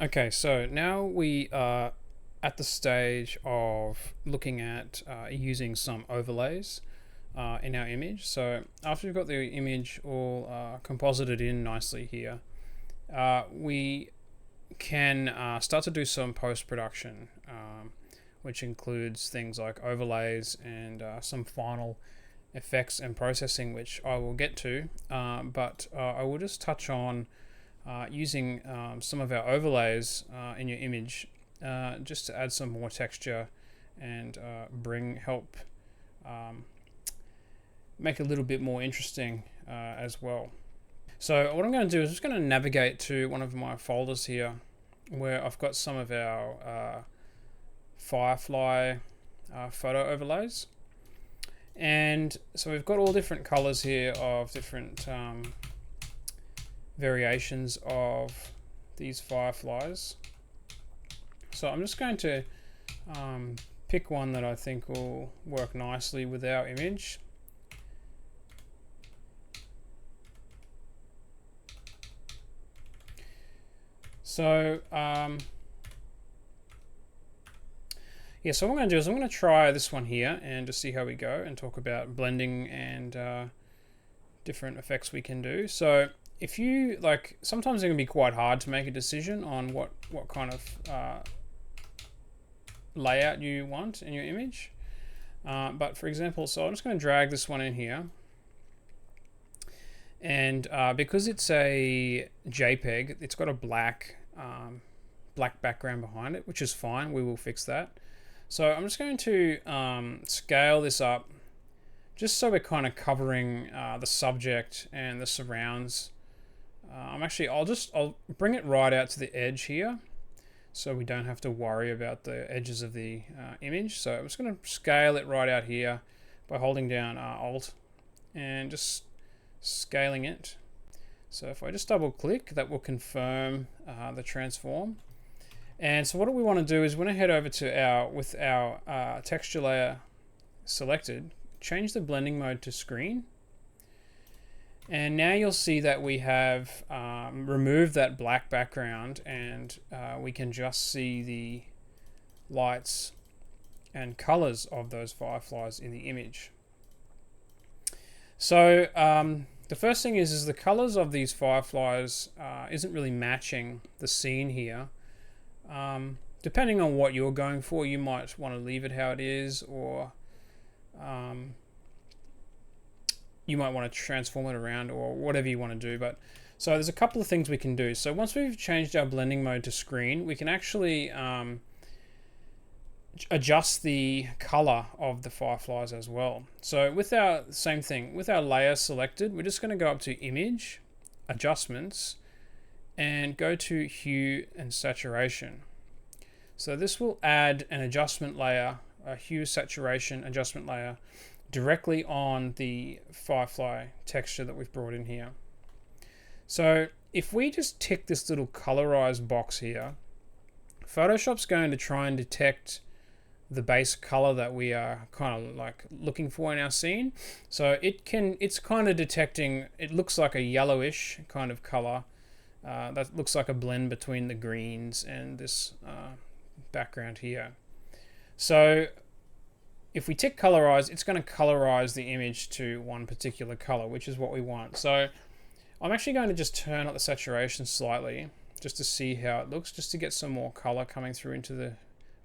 Okay, so now we are at the stage of looking at using some overlays in our image. So after we've got the image all composited in nicely here, we can start to do some post-production, which includes things like overlays and some final effects and processing, which I will get to. But I will just touch on using some of our overlays in your image just to add some more texture and help make it a little bit more interesting as well. So what I'm going to do is just going to navigate to one of my folders here where I've got some of our Firefly photo overlays. And so we've got all different colors here of different variations of these fireflies. So I'm just going to pick one that I think will work nicely with our image. So yeah, so what I'm going to do is I'm going to try this one here and just see how we go and talk about blending and different effects we can do. So if you like, sometimes it can be quite hard to make a decision on what kind of layout you want in your image. But for example, so I'm just going to drag this one in here. And because it's a JPEG, it's got a black background behind it, which is fine. We will fix that. So I'm just going to scale this up just so we're kind of covering the subject and the surrounds. I'll bring it right out to the edge here so we don't have to worry about the edges of the image. So I'm just going to scale it right out here by holding down Alt and just scaling it. So if I just double click, that will confirm the transform. And so what we want to do is we want to head over to with our texture layer selected, change the blending mode to screen. And now you'll see that we have removed that black background and we can just see the lights and colors of those fireflies in the image. So the first thing is the colors of these fireflies isn't really matching the scene here. Depending on what you're going for, you might want to leave it how it is, or you might want to transform it around, or whatever you want to do. But so there's a couple of things we can do. So once we've changed our blending mode to screen, we can actually adjust the color of the fireflies as well. So with our same thing, with our layer selected, we're just going to go up to Image, Adjustments, and go to Hue and Saturation. So this will add an adjustment layer, a hue saturation adjustment layer, directly on the firefly texture that we've brought in here. So if we just tick this little colorize box here, Photoshop's going to try and detect the base color that we are kind of like looking for in our scene. So it's kind of detecting, it looks like a yellowish kind of color. That looks like a blend between the greens and this background here. So if we tick colorize, it's going to colorize the image to one particular color, which is what we want. So I'm actually going to just turn up the saturation slightly just to see how it looks, just to get some more color coming through into the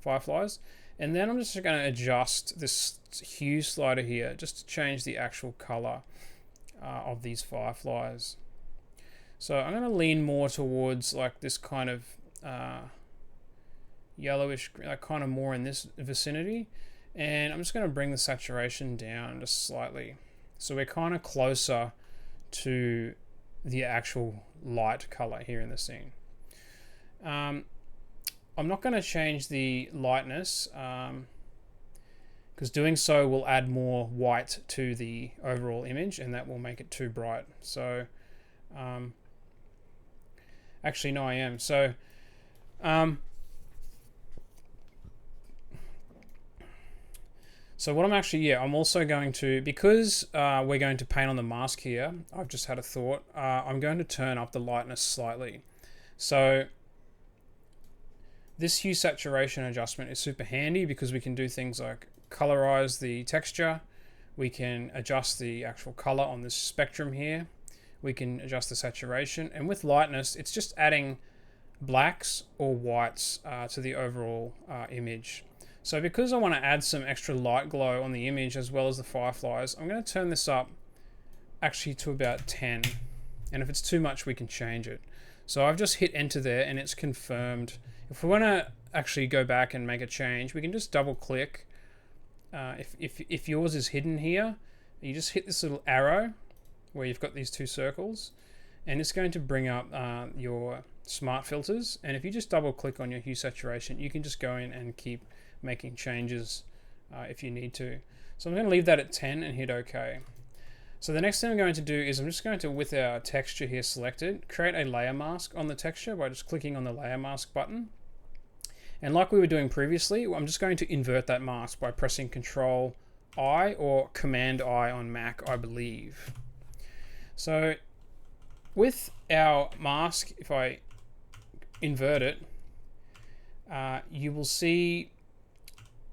fireflies. And then I'm just going to adjust this hue slider here just to change the actual color of these fireflies. So I'm going to lean more towards like this kind of yellowish, kind of more in this vicinity. And I'm just going to bring the saturation down just slightly. So we're kind of closer to the actual light color here in the scene. I'm not going to change the lightness because doing so will add more white to the overall image and that will make it too bright. So actually, no, I am. So, so what I'm also going to, because we're going to paint on the mask here, I've just had a thought, I'm going to turn up the lightness slightly. So this hue saturation adjustment is super handy because we can do things like colorize the texture. We can adjust the actual color on this spectrum here. We can adjust the saturation. And with lightness, it's just adding blacks or whites to the overall image. So because I want to add some extra light glow on the image as well as the fireflies, I'm going to turn this up actually to about 10. And if it's too much, we can change it. So I've just hit enter there and it's confirmed. If we want to actually go back and make a change, we can just double click. If yours is hidden here, you just hit this little arrow where you've got these two circles, and it's going to bring up your smart filters. And if you just double click on your hue saturation, you can just go in and keep making changes if you need to. So I'm going to leave that at 10 and hit OK. So the next thing I'm going to do is I'm just going to, with our texture here selected, create a layer mask on the texture by just clicking on the layer mask button. And like we were doing previously, I'm just going to invert that mask by pressing Control I or Command I on Mac, I believe. So with our mask, if I invert it, you will see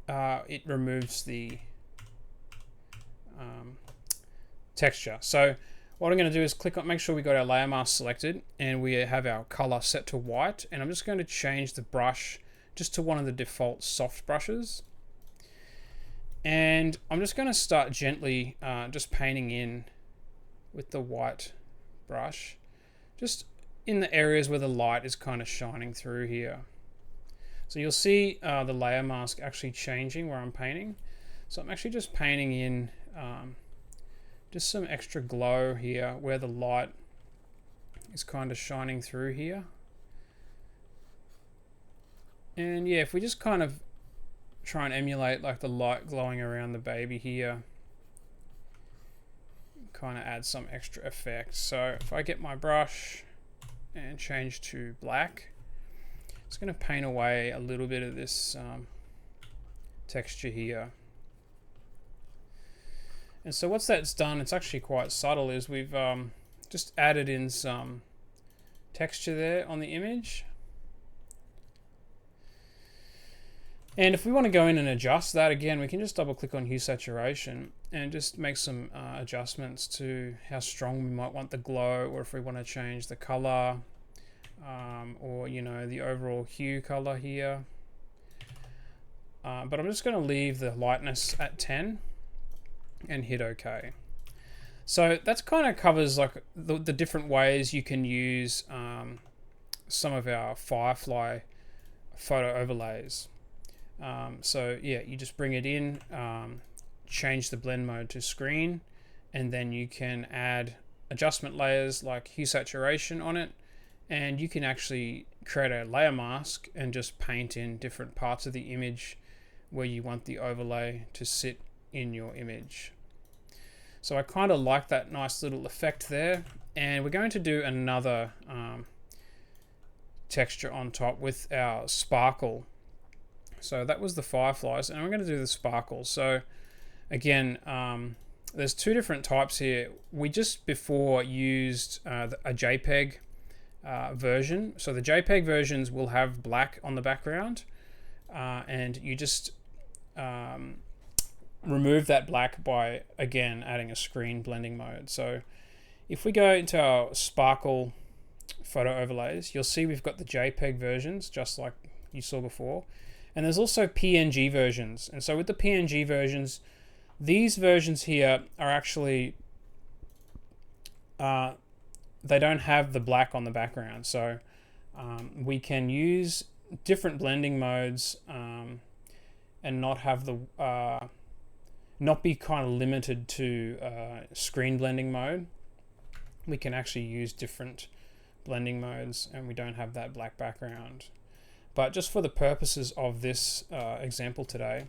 it removes the texture. So what I'm going to do is click on, make sure we got our layer mask selected and we have our color set to white, and I'm just going to change the brush just to one of the default soft brushes, and I'm just going to start gently just painting in with the white brush just in the areas where the light is kind of shining through here. So you'll see the layer mask actually changing where I'm painting. So I'm actually just painting in just some extra glow here where the light is kind of shining through here. And yeah, if we just kind of try and emulate like the light glowing around the baby here, kind of add some extra effect. So if I get my brush and change to black, it's going to paint away a little bit of this texture here. And so what's that's done, it's actually quite subtle, is we've just added in some texture there on the image. And if we want to go in and adjust that, again, we can just double click on hue saturation and just make some adjustments to how strong we might want the glow, or if we want to change the color, or you know, the overall hue color here. But I'm just going to leave the lightness at 10 and hit OK. So that's kind of covers like the different ways you can use some of our Firefly photo overlays. So yeah, you just bring it in, change the blend mode to screen, and then you can add adjustment layers like hue saturation on it, and you can actually create a layer mask and just paint in different parts of the image where you want the overlay to sit in your image. So I kind of like that nice little effect there, and we're going to do another texture on top with our sparkle. So that was the fireflies, and I'm going to do the sparkles. So again, there's two different types here. We just before used a JPEG version. So the JPEG versions will have black on the background, and you just remove that black by, again, adding a screen blending mode. So if we go into our sparkle photo overlays, you'll see we've got the JPEG versions, just like you saw before. And there's also PNG versions. And so with the PNG versions, these versions here are actually, they don't have the black on the background. So we can use different blending modes and not have the, not be kind of limited to screen blending mode. We can actually use different blending modes and we don't have that black background. But just for the purposes of this example today,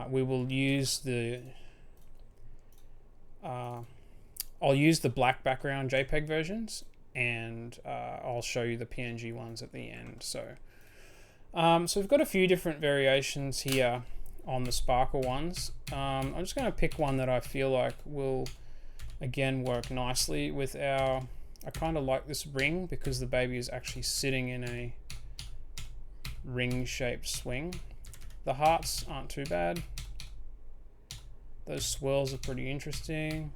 we will use the, I'll use the black background JPEG versions, and I'll show you the PNG ones at the end. So, so we've got a few different variations here on the sparkle ones. I'm just going to pick one that I feel like will, again, work nicely with our, I kind of like this ring because the baby is actually sitting in a ring shaped swing. The hearts aren't too bad. Those swirls are pretty interesting.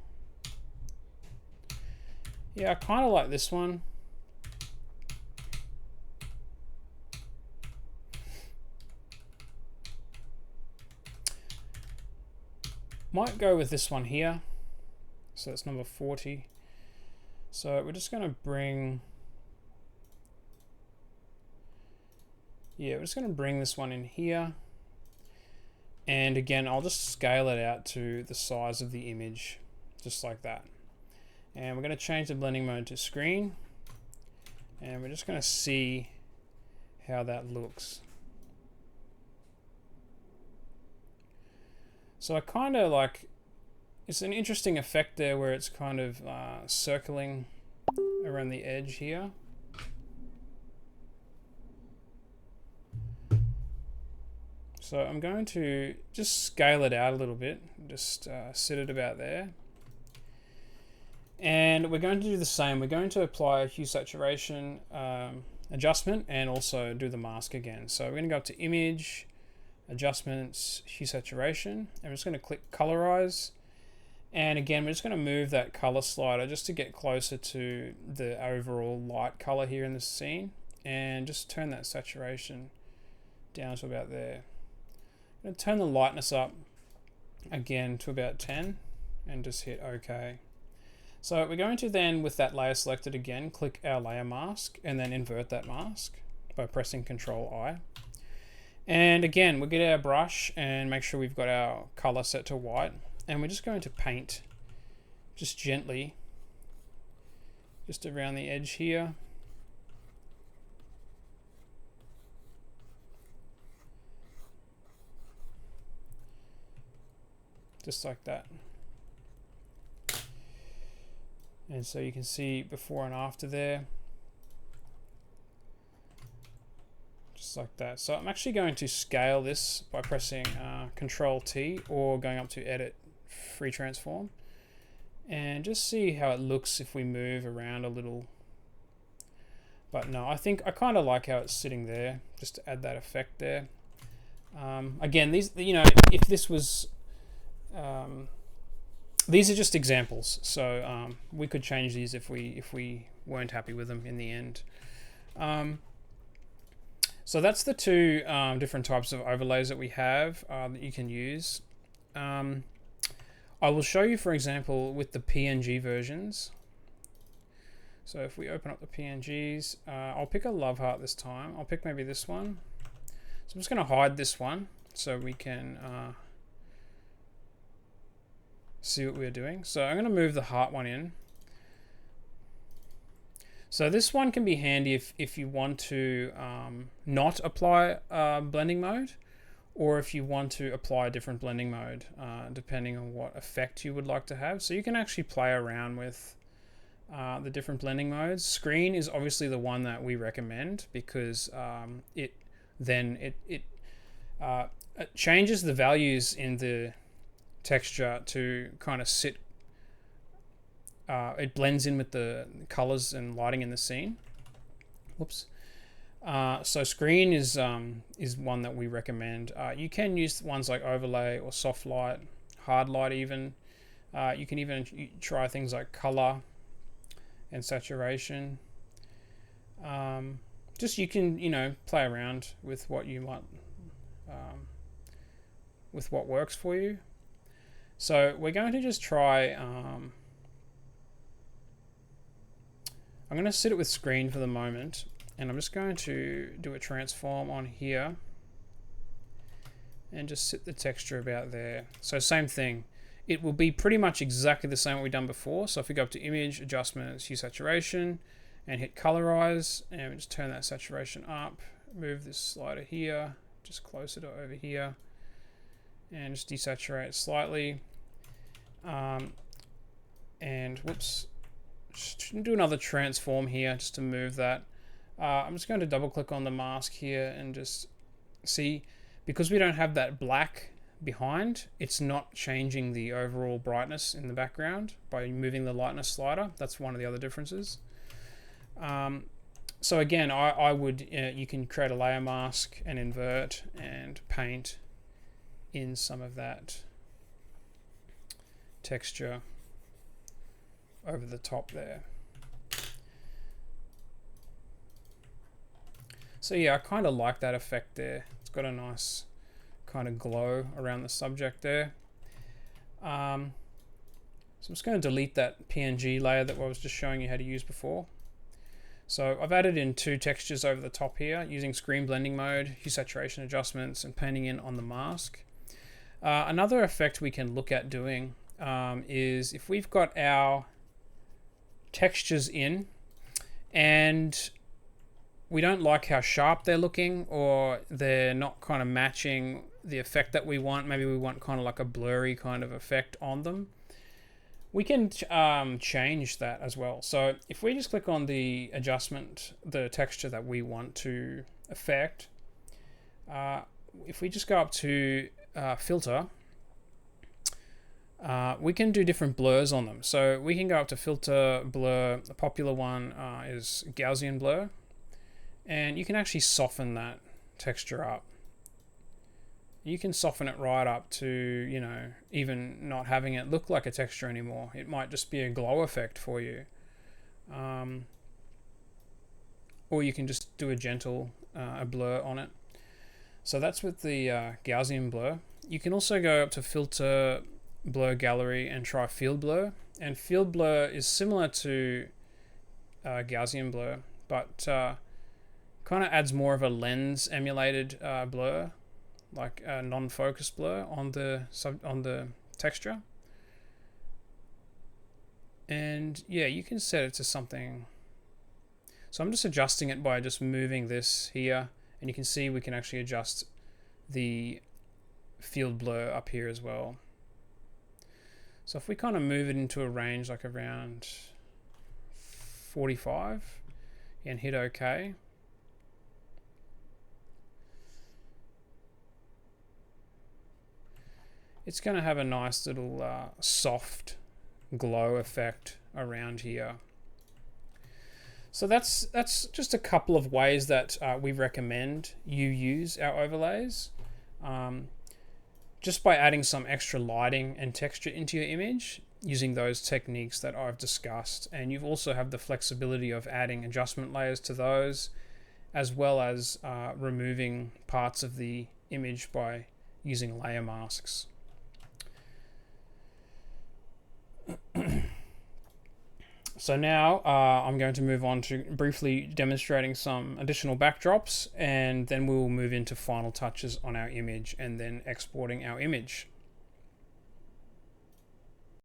Yeah, I kind of like this one. Might go with this one here. So that's number 40. So we're just going to bring... Yeah, we're just going to bring this one in here. And again, I'll just scale it out to the size of the image, just like that. And we're going to change the blending mode to screen. And we're just going to see how that looks. So I kind of like, it's an interesting effect there where it's kind of circling around the edge here. So I'm going to just scale it out a little bit, just set it about there. And we're going to do the same. We're going to apply a hue saturation adjustment and also do the mask again. So we're going to go up to Image, Adjustments, Hue Saturation, and we're just going to click Colorize. And again, we're just going to move that color slider just to get closer to the overall light color here in the scene, and just turn that saturation down to about there. I'm going to turn the lightness up again to about 10 and just hit OK. So we're going to then, with that layer selected again, click our layer mask and then invert that mask by pressing Ctrl-I. And again, we'll get our brush and make sure we've got our color set to white. And we're just going to paint just gently, just around the edge here. Just like that. And so you can see before and after there. Just like that. So I'm actually going to scale this by pressing Control-T or going up to Edit, Free Transform. And just see how it looks if we move around a little. But no, I think I kind of like how it's sitting there, just to add that effect there. Again, these, you know, if this was... these are just examples, so we could change these if we weren't happy with them in the end. So that's the two different types of overlays that we have that you can use. I will show you, for example, with the PNG versions. So if we open up the PNGs, I'll pick a love heart this time. I'll pick maybe this one. So I'm just going to hide this one so we can see what we're doing. So I'm going to move the heart one in. So this one can be handy if you want to not apply blending mode, or if you want to apply a different blending mode, depending on what effect you would like to have. So you can actually play around with the different blending modes. Screen is obviously the one that we recommend because it changes the values in the texture to kind of sit. It blends in with the colors and lighting in the scene. Whoops. So screen is one that we recommend. You can use ones like overlay or soft light, hard light even. You can even try things like color and saturation. Just you can, you know, play around with what you want, with what works for you. So we're going to just try. I'm going to sit it with screen for the moment, and I'm just going to do a transform on here and just sit the texture about there. So same thing. It will be pretty much exactly the same what we've done before. So if we go up to Image, Adjustments, Hue Saturation, and hit Colorize, and we just turn that saturation up, move this slider here, just closer to over here, and just desaturate slightly. And whoops. Just do another transform here just to move that. I'm just going to double click on the mask here and just see, because we don't have that black behind, it's not changing the overall brightness in the background by moving the lightness slider. That's one of the other differences. So again, I would, you can create a layer mask and invert and paint in some of that texture over the top there. So yeah, I kind of like that effect there. It's got a nice kind of glow around the subject there. So I'm just going to delete that PNG layer that I was just showing you how to use before. So I've added in 2 textures over the top here using screen blending mode, hue saturation adjustments, and painting in on the mask. Another effect we can look at doing is if we've got our textures in and we don't like how sharp they're looking, or they're not kind of matching the effect that we want, maybe we want kind of like a blurry kind of effect on them, we can change that as well. So if we just click on the adjustment, the texture that we want to affect, if we just go up to filter, we can do different blurs on them. So we can go up to filter, blur. The popular one is Gaussian blur, and you can actually soften that texture up. You can soften it right up to, you know, even not having it look like a texture anymore. It might just be a glow effect for you. Or you can just do a gentle a blur on it. So that's with the Gaussian blur. You can also go up to filter, blur gallery, and try field blur. And field blur is similar to Gaussian blur, but kind of adds more of a lens emulated blur, like a non-focus blur on the texture. And yeah, you can set it to something. So I'm just adjusting it by just moving this here, and you can see we can actually adjust the field blur up here as well. So if we kind of move it into a range like around 45 and hit OK, it's going to have a nice little soft glow effect around here. So that's just a couple of ways that we recommend you use our overlays. Just by adding some extra lighting and texture into your image using those techniques that I've discussed. And you also have the flexibility of adding adjustment layers to those, as well as removing parts of the image by using layer masks. So now I'm going to move on to briefly demonstrating some additional backdrops, and then we will move into final touches on our image and then exporting our image.